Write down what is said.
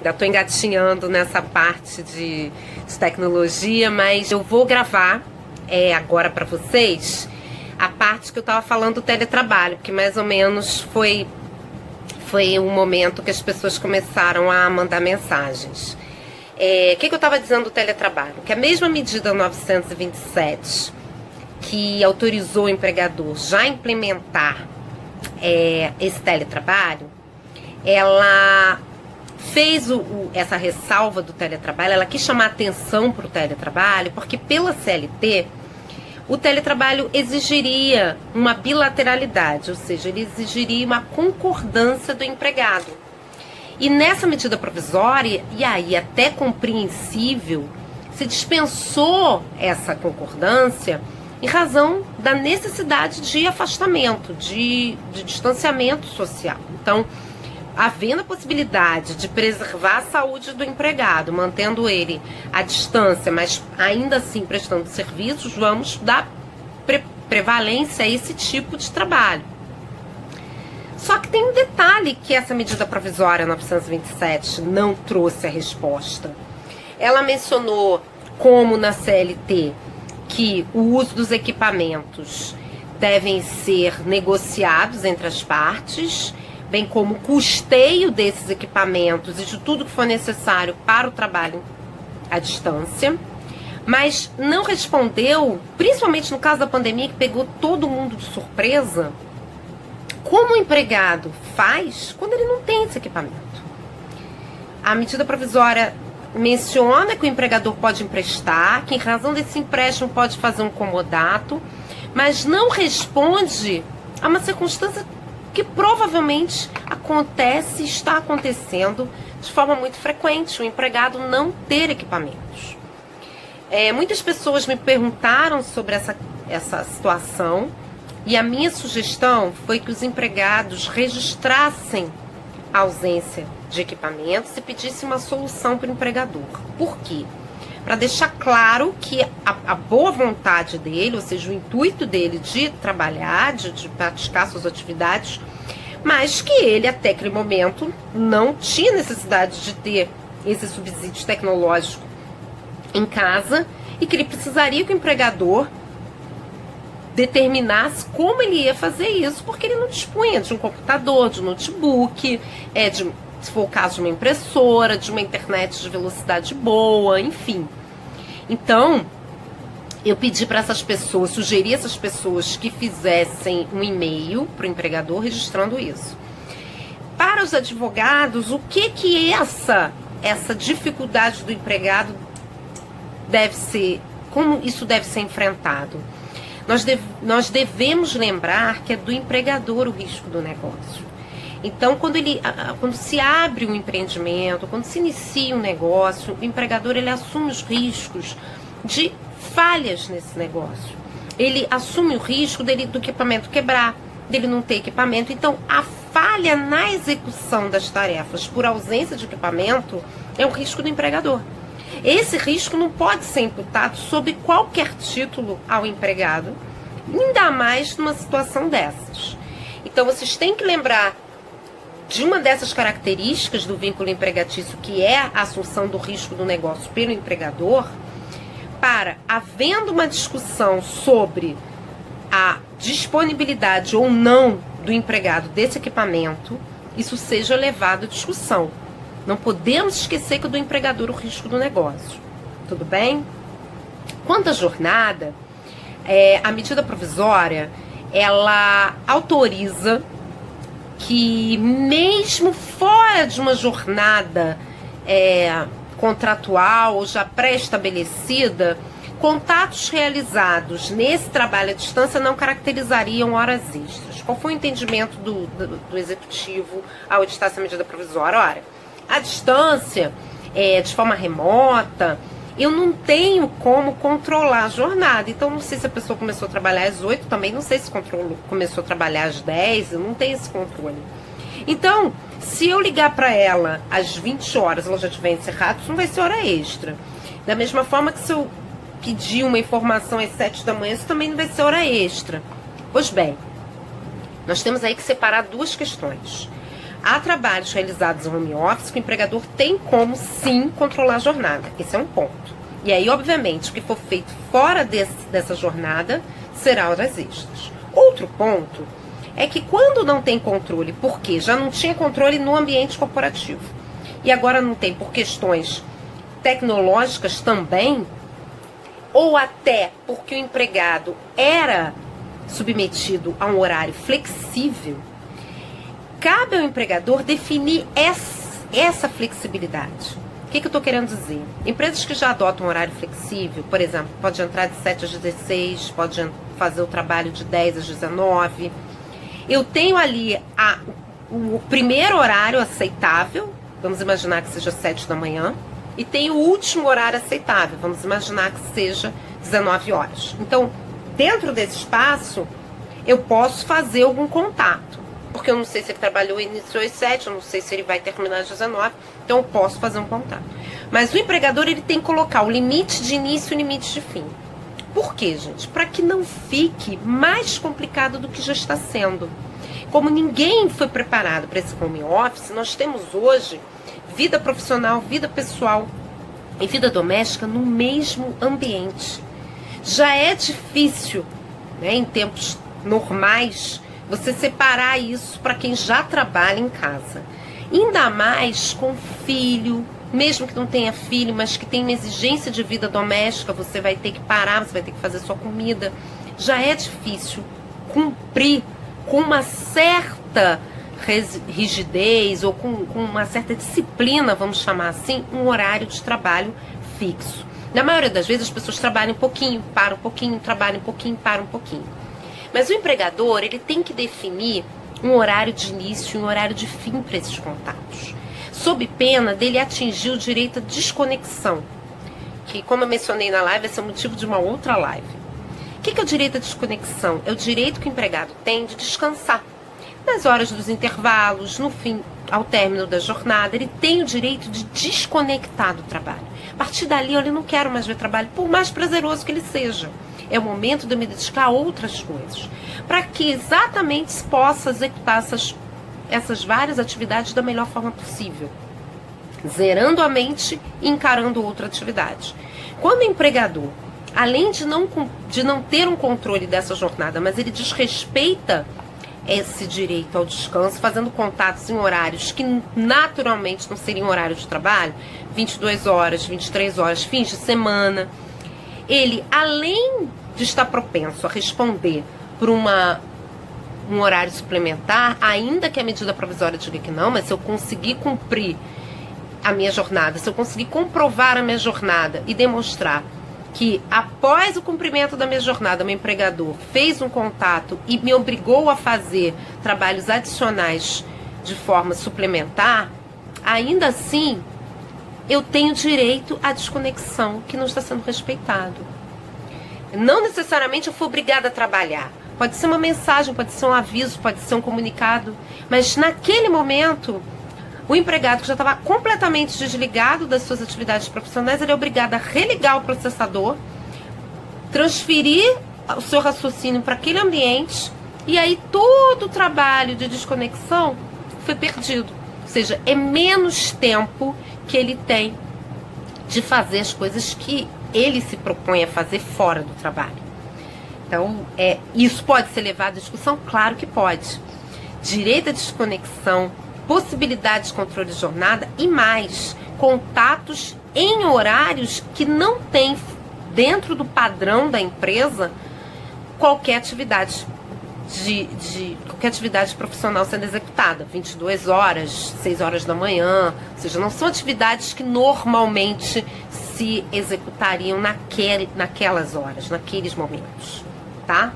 Ainda estou engatinhando nessa parte de tecnologia, mas eu vou gravar agora para vocês a parte que eu estava falando do teletrabalho, porque mais ou menos foi um momento que as pessoas começaram a mandar mensagens. O que eu estava dizendo do teletrabalho? Que a mesma medida 927 que autorizou o empregador já implementar esse teletrabalho, ela fez essa ressalva do teletrabalho, ela quis chamar atenção para o teletrabalho, porque pela CLT, o teletrabalho exigiria uma bilateralidade, ou seja, ele exigiria uma concordância do empregado. E nessa medida provisória, e aí até compreensível, se dispensou essa concordância em razão da necessidade de afastamento, de distanciamento social. Então, havendo a possibilidade de preservar a saúde do empregado, mantendo ele à distância, mas ainda assim prestando serviços, vamos dar prevalência a esse tipo de trabalho. Só que tem um detalhe que essa medida provisória 927 não trouxe a resposta. Ela mencionou, como na CLT, que o uso dos equipamentos devem ser negociados entre as partes, bem como o custeio desses equipamentos e de tudo que for necessário para o trabalho à distância, mas não respondeu, principalmente no caso da pandemia, que pegou todo mundo de surpresa, como o empregado faz quando ele não tem esse equipamento. A medida provisória menciona que o empregador pode emprestar, que em razão desse empréstimo pode fazer um comodato, mas não responde a uma circunstância que provavelmente acontece e está acontecendo de forma muito frequente, o empregado não ter equipamentos. Muitas pessoas me perguntaram sobre essa situação e a minha sugestão foi que os empregados registrassem a ausência de equipamentos e pedissem uma solução para o empregador. Por quê? Para deixar claro que a boa vontade dele, ou seja, o intuito dele de trabalhar, de praticar suas atividades, mas que ele até aquele momento não tinha necessidade de ter esse subsídio tecnológico em casa e que ele precisaria que o empregador determinasse como ele ia fazer isso, porque ele não dispunha de um computador, de um notebook, se for o caso de uma impressora, de uma internet de velocidade boa, enfim. Então, eu pedi para essas pessoas, sugeri a essas pessoas que fizessem um e-mail para o empregador registrando isso. Para os advogados, o que essa dificuldade do empregado deve ser, como isso deve ser enfrentado? Nós devemos lembrar que é do empregador o risco do negócio. Então, quando se abre um empreendimento, quando se inicia um negócio, o empregador ele assume os riscos de falhas nesse negócio. Ele assume o risco do equipamento quebrar, dele não ter equipamento. Então, a falha na execução das tarefas por ausência de equipamento é um risco do empregador. Esse risco não pode ser imputado sob qualquer título ao empregado, ainda mais numa situação dessas. Então, vocês têm que lembrar de uma dessas características do vínculo empregatício, que é a assunção do risco do negócio pelo empregador, para, havendo uma discussão sobre a disponibilidade ou não do empregado desse equipamento, isso seja levado à discussão. Não podemos esquecer que é do empregador o risco do negócio. Tudo bem? Quanto à jornada, a medida provisória, ela autoriza que mesmo fora de uma jornada contratual ou já pré-estabelecida, contatos realizados nesse trabalho à distância não caracterizariam horas extras. Qual foi o entendimento do executivo ao editar essa medida provisória? Olha, à distância, de forma remota, eu não tenho como controlar a jornada. Então, não sei se a pessoa começou a trabalhar às 8, também não sei se começou a trabalhar às 10, eu não tenho esse controle. Então, se eu ligar para ela às 20 horas, ela já tiver encerrado, isso não vai ser hora extra. Da mesma forma que se eu pedir uma informação às 7 da manhã, isso também não vai ser hora extra. Pois bem, nós temos aí que separar duas questões. há trabalhos realizados em home office que o empregador tem como, sim, controlar a jornada. Esse é um ponto. E aí, obviamente, o que for feito fora dessa jornada será horas extras. Outro ponto é que quando não tem controle, porque já não tinha controle no ambiente corporativo, e agora não tem por questões tecnológicas também, ou até porque o empregado era submetido a um horário flexível, cabe ao empregador definir essa flexibilidade. O que eu estou querendo dizer? Empresas que já adotam um horário flexível, por exemplo, pode entrar de 7 às 16, pode fazer o trabalho de 10 às 19. Eu tenho ali o primeiro horário aceitável, vamos imaginar que seja 7 da manhã, e tem o último horário aceitável, vamos imaginar que seja 19 horas. Então, dentro desse espaço, eu posso fazer algum contato, porque eu não sei se ele trabalhou e iniciou às 7, eu não sei se ele vai terminar às 19, então eu posso fazer um contato. Mas o empregador, ele tem que colocar o limite de início e o limite de fim. Por quê, gente? Para que não fique mais complicado do que já está sendo. Como ninguém foi preparado para esse home office, nós temos hoje vida profissional, vida pessoal e vida doméstica no mesmo ambiente. Já é difícil, né, em tempos normais, você separar isso para quem já trabalha em casa. Ainda mais com filho, mesmo que não tenha filho, mas que tem uma exigência de vida doméstica, você vai ter que parar, você vai ter que fazer sua comida. Já é difícil cumprir com uma certa rigidez ou com uma certa disciplina, vamos chamar assim, um horário de trabalho fixo. Na maioria das vezes as pessoas trabalham um pouquinho, param um pouquinho, trabalham um pouquinho, param um pouquinho. Mas o empregador, ele tem que definir um horário de início e um horário de fim para esses contatos, sob pena dele atingir o direito à desconexão, que, como eu mencionei na live, esse é o motivo de uma outra live. O que é o direito à desconexão? É o direito que o empregado tem de descansar. Nas horas dos intervalos, no fim, ao término da jornada, ele tem o direito de desconectar do trabalho. A partir dali, eu não quero mais ver trabalho, por mais prazeroso que ele seja. É o momento de eu me dedicar a outras coisas, para que exatamente se possa executar essas várias atividades da melhor forma possível, zerando a mente e encarando outra atividade. Quando o empregador, além de não ter um controle dessa jornada, mas ele desrespeita esse direito ao descanso, fazendo contatos em horários que naturalmente não seriam horários de trabalho, 22 horas, 23 horas, fins de semana, ele, além de estar propenso a responder por um horário suplementar, ainda que a medida provisória diga que não, mas se eu conseguir cumprir a minha jornada, se eu conseguir comprovar a minha jornada e demonstrar que após o cumprimento da minha jornada, meu empregador fez um contato e me obrigou a fazer trabalhos adicionais de forma suplementar, ainda assim eu tenho direito à desconexão que não está sendo respeitado. Não necessariamente eu fui obrigada a trabalhar. Pode ser uma mensagem, pode ser um aviso, pode ser um comunicado, mas naquele momento o empregado que já estava completamente desligado das suas atividades profissionais, ele é obrigado a religar o processador, transferir o seu raciocínio para aquele ambiente, e aí todo o trabalho de desconexão foi perdido. Ou seja, é menos tempo que ele tem de fazer as coisas que ele se propõe a fazer fora do trabalho. Então, isso pode ser levado à discussão? Claro que pode. Direito à desconexão, possibilidade de controle de jornada e mais, contatos em horários que não tem dentro do padrão da empresa qualquer atividade qualquer atividade profissional sendo executada, 22 horas, 6 horas da manhã, ou seja, não são atividades que normalmente se executariam naquelas horas, naqueles momentos, tá?